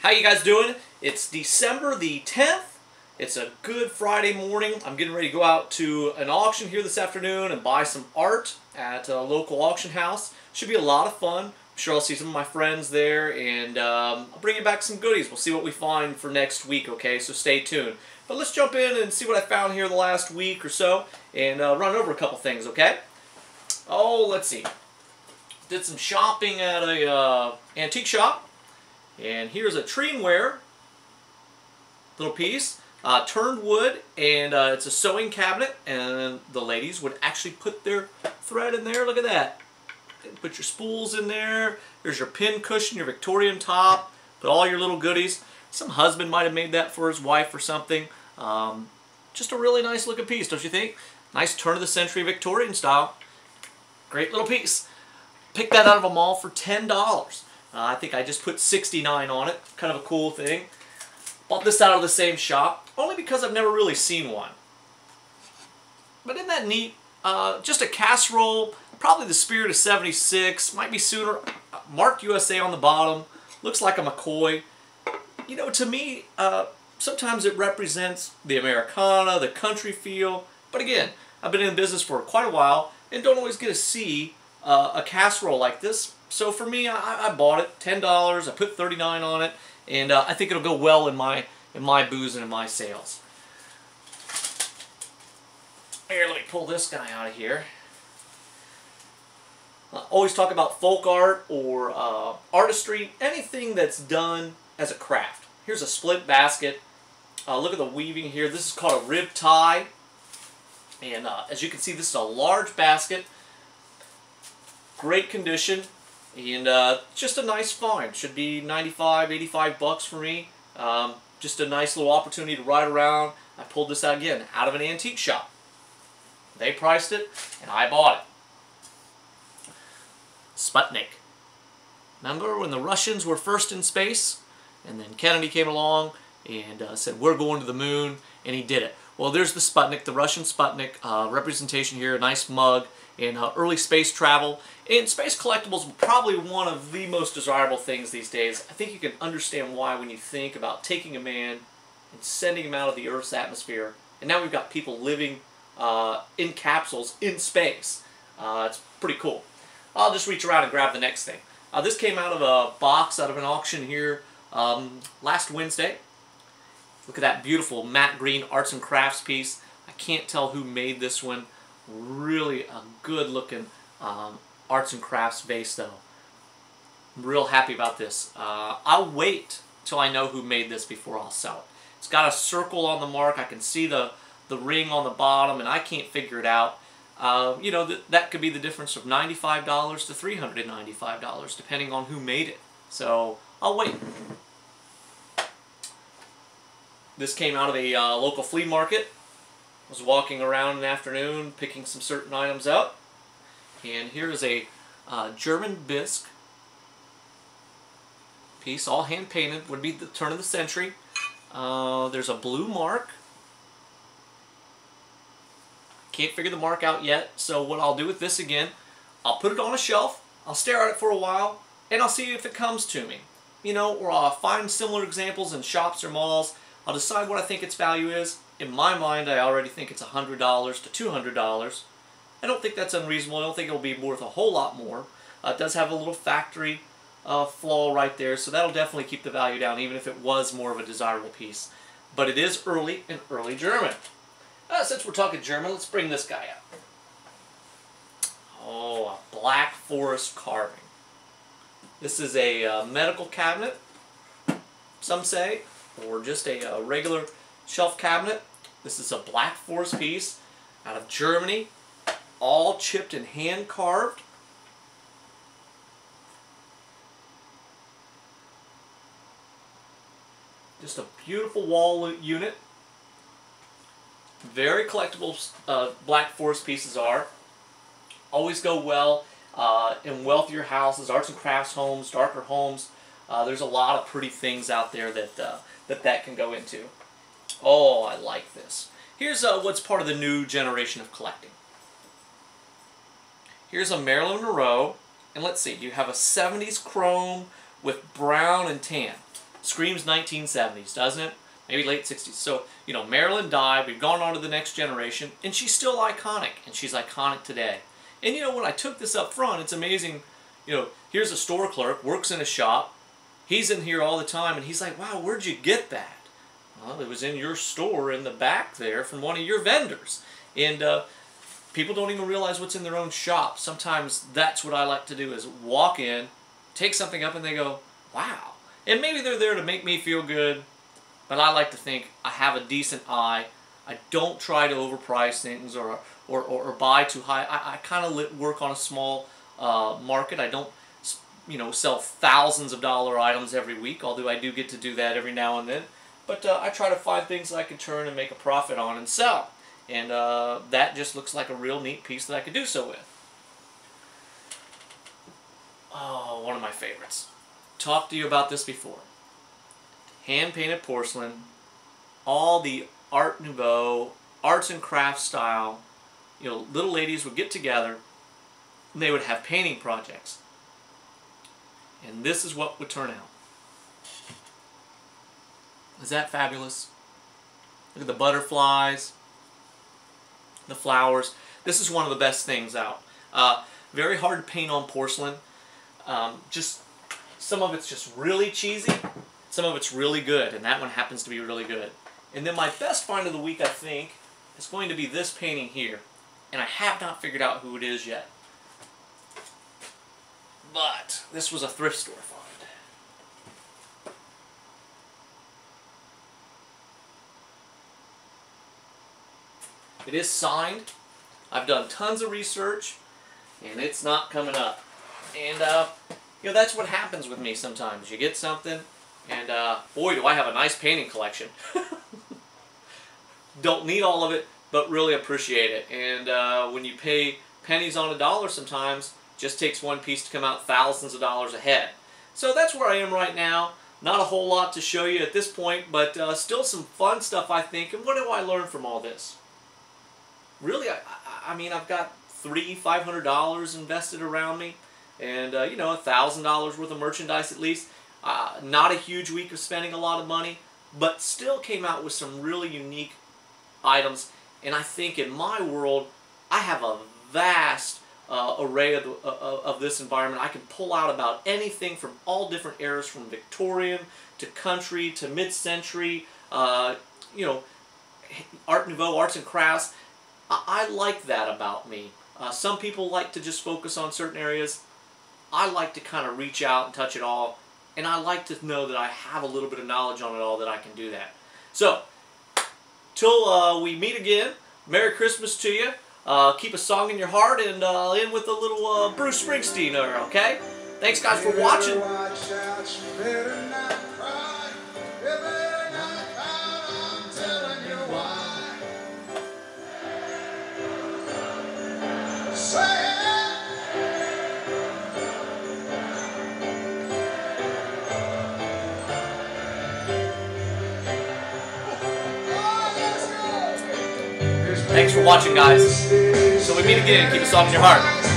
How you guys doing? It's December the 10th. It's a good Friday morning. I'm getting ready to go out to an auction here this afternoon and buy some art at a local auction house. Should be a lot of fun. I'm sure I'll see some of my friends there, and I'll bring you back some goodies. We'll see what we find for next week, okay? So stay tuned. But let's jump in and see what I found here the last week or so and run over a couple things, okay? Oh, let's see. Did some shopping at a antique shop. And here's a Treenware little piece, turned wood, and it's a sewing cabinet, and the ladies would actually put their thread in there. Look at that. Put your spools in there. There's your pin cushion, your Victorian top, put all your little goodies. Some husband might have made that for his wife or something. Just a really nice looking piece, don't you think? Nice turn of the century Victorian style. Great little piece. Picked that out of a mall for $10. I think I just put $69 on it. Kind of a cool thing. Bought this out of the same shop, only because I've never really seen one. But isn't that neat? Just a casserole, probably the Spirit of 76, might be sooner. Marked USA on the bottom. Looks like a McCoy. You know, to me, sometimes it represents the Americana, the country feel. But again, I've been in business for quite a while and don't always get to see a casserole like this. So for me, I bought it, $10. I put $39 on it, and I think it'll go well in my booze and in my sales. Here, let me pull this guy out of here. I always talk about folk art or artistry, anything that's done as a craft. Here's a split basket. Look at the weaving here. This is called a rib tie, and as you can see, this is a large basket. Great condition. And just a nice find. Should be 95, 85 bucks for me. Just a nice little opportunity to ride around. I pulled this out again out of an antique shop. They priced it, and I bought it. Sputnik. Remember when the Russians were first in space? And then Kennedy came along and said, we're going to the moon, and he did it. Well, there's the Sputnik, the Russian Sputnik representation here, a nice mug, and early space travel. And space collectibles are probably one of the most desirable things these days. I think you can understand why when you think about taking a man and sending him out of the Earth's atmosphere. And now we've got people living in capsules in space. It's pretty cool. I'll just reach around and grab the next thing. This came out of a box out of an auction here last Wednesday. Look at that beautiful matte green arts and crafts piece. I can't tell who made this one. Really a good looking arts and crafts vase though. I'm real happy about this. I'll wait till I know who made this before I'll sell it. It's got a circle on the mark. I can see the ring on the bottom, and I can't figure it out. You know, that could be the difference of $95 to $395 depending on who made it. So I'll wait. This came out of a local flea market. I was walking around in the afternoon picking some certain items up. And here is a German bisque piece, all hand painted, would be the turn of the century. There's a blue mark. Can't figure the mark out yet, so what I'll do with this again, I'll put it on a shelf, I'll stare at it for a while, and I'll see if it comes to me. You know, or I'll find similar examples in shops or malls. I'll decide what I think its value is. In my mind, I already think it's $100 to $200. I don't think that's unreasonable. I don't think it'll be worth a whole lot more. It does have a little factory flaw right there, so that'll definitely keep the value down, even if it was more of a desirable piece. But it is early and early German. Since we're talking German, let's bring this guy out. Oh, a Black Forest carving. This is a medical cabinet, some say, or just a regular shelf cabinet. This is a Black Forest piece out of Germany, all chipped and hand carved. Just a beautiful wall unit. Very collectible Black Forest pieces are. Always go well in wealthier houses, arts and crafts homes, darker homes. There's a lot of pretty things out there that can go into. Oh, I like this. Here's what's part of the new generation of collecting. Here's a Marilyn Monroe, and let's see, you have a 70s chrome with brown and tan. screams 1970s, doesn't it? Maybe late 60s. So, you know, Marilyn died, we've gone on to the next generation, and she's still iconic, and she's iconic today. And you know, when I took this up front, it's amazing, you know, here's a store clerk, works in a shop, he's in here all the time, and he's like, wow, where'd you get that? Well, it was in your store in the back there from one of your vendors. And people don't even realize what's in their own shop. Sometimes that's what I like to do, is walk in, take something up, and they go, wow. And maybe they're there to make me feel good, but I like to think I have a decent eye. I don't try to overprice things or buy too high. I kind of work on a small market. I don't, you know, sell thousands of dollar items every week, although I do get to do that every now and then. But I try to find things that I can turn and make a profit on and sell. And that just looks like a real neat piece that I could do so with. Oh, one of my favorites. Talked to you about this before. Hand-painted porcelain, all the Art Nouveau, arts and crafts style. You know, little ladies would get together and they would have painting projects. And this is what would turn out. Is that fabulous? Look at the butterflies, the flowers. This is one of the best things out. Very hard to paint on porcelain. Just some of it's just really cheesy, some of it's really good, and that one happens to be really good. And then my best find of the week, I think, is going to be this painting here. And I have not figured out who it is yet. But this was a thrift store find. It is signed. I've done tons of research, and it's not coming up. And, you know, that's what happens with me sometimes. You get something, and boy, do I have a nice painting collection. Don't need all of it, but really appreciate it. And when you pay pennies on a dollar sometimes, it just takes one piece to come out thousands of dollars ahead. So that's where I am right now. Not a whole lot to show you at this point, but still some fun stuff, I think. And what do I learn from all this? Really, I mean, I've got $500 invested around me, and you know, $1,000 worth of merchandise at least. Not a huge week of spending a lot of money, but still came out with some really unique items. And I think in my world, I have a vast array of this environment. I can pull out about anything from all different eras, from Victorian to country to mid-century, you know, Art Nouveau, arts and crafts. I like that about me. Some people like to just focus on certain areas. I like to kind of reach out and touch it all. And I like to know that I have a little bit of knowledge on it all, that I can do that. So, till we meet again, Merry Christmas to you. Keep a song in your heart, and end with a little Bruce Springsteen, okay? Thanks, guys, for watching. Thanks for watching, guys. Till we meet again, keep a song in your heart.